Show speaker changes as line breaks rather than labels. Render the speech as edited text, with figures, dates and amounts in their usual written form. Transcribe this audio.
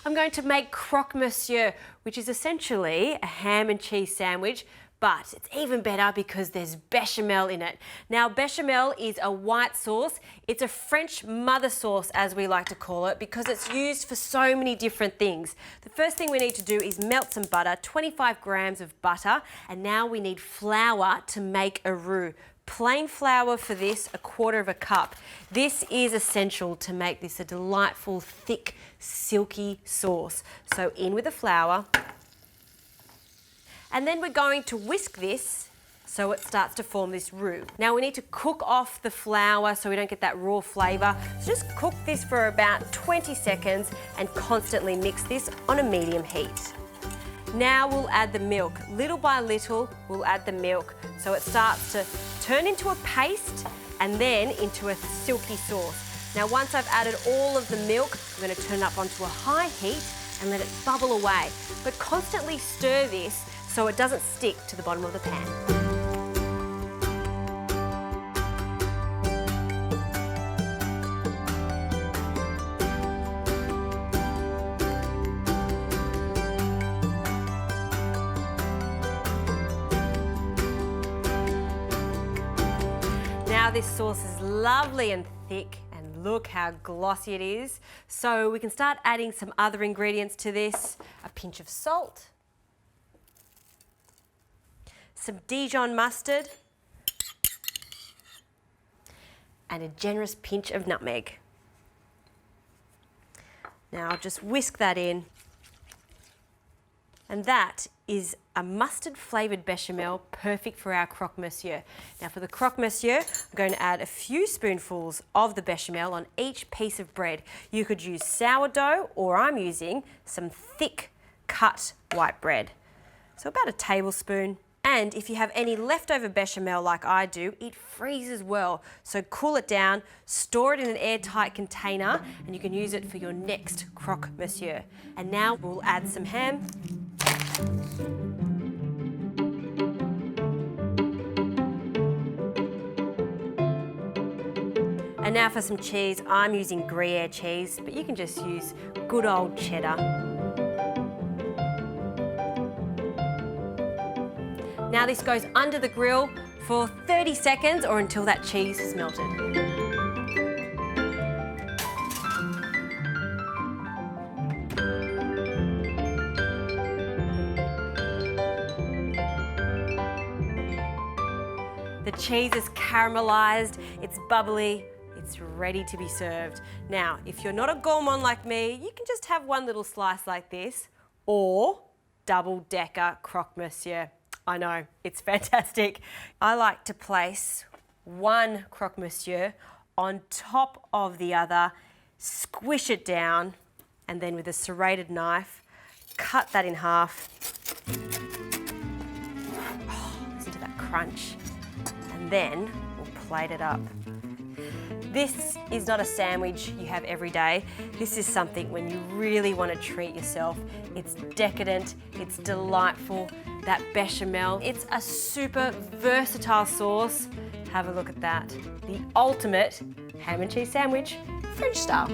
I'm going to make Croque Monsieur, which is essentially a ham and cheese sandwich, but it's even better because there's bechamel in it. Now, bechamel is a white sauce. It's a French mother sauce, as we like to call it, because it's used for so many different things. The first thing we need to do is melt some butter, 25 grams of butter, and now we need flour to make a roux. Plain flour for this, 1/4 cup. This is essential to make this a delightful, thick, silky sauce. So in with the flour. And then we're going to whisk this so it starts to form this roux. Now we need to cook off the flour so we don't get that raw flavour. So just cook this for about 20 seconds and constantly mix this on a medium heat. Now we'll add the milk. Little by little, we'll add the milk so it starts to turn into a paste and then into a silky sauce. Now once I've added all of the milk, I'm going to turn it up onto a high heat and let it bubble away. But constantly stir this so it doesn't stick to the bottom of the pan. Now this sauce is lovely and thick, and look how glossy it is. So we can start adding some other ingredients to this. A pinch of salt, some Dijon mustard, and a generous pinch of nutmeg. Now I'll just whisk that in. And that is a mustard flavoured bechamel, perfect for our Croque Monsieur. Now for the Croque Monsieur, I'm going to add a few spoonfuls of the bechamel on each piece of bread. You could use sourdough, or I'm using some thick cut white bread. So about a tablespoon. And if you have any leftover bechamel like I do, it freezes well. So cool it down, store it in an airtight container, and you can use it for your next Croque Monsieur. And now we'll add some ham. And now for some cheese. I'm using gruyere cheese, but you can just use good old cheddar. Now this goes under the grill for 30 seconds or until that cheese is melted. The cheese is caramelised, it's bubbly, it's ready to be served. Now, if you're not a gourmand like me, you can just have one little slice like this, or double-decker Croque Monsieur. I know, it's fantastic. I like to place one Croque Monsieur on top of the other, squish it down, and then with a serrated knife, cut that in half. Oh, listen to that crunch. And then we'll plate it up. This is not a sandwich you have every day. This is something when you really want to treat yourself. It's decadent, it's delightful. That bechamel, it's a super versatile sauce. Have a look at that. The ultimate ham and cheese sandwich, French style.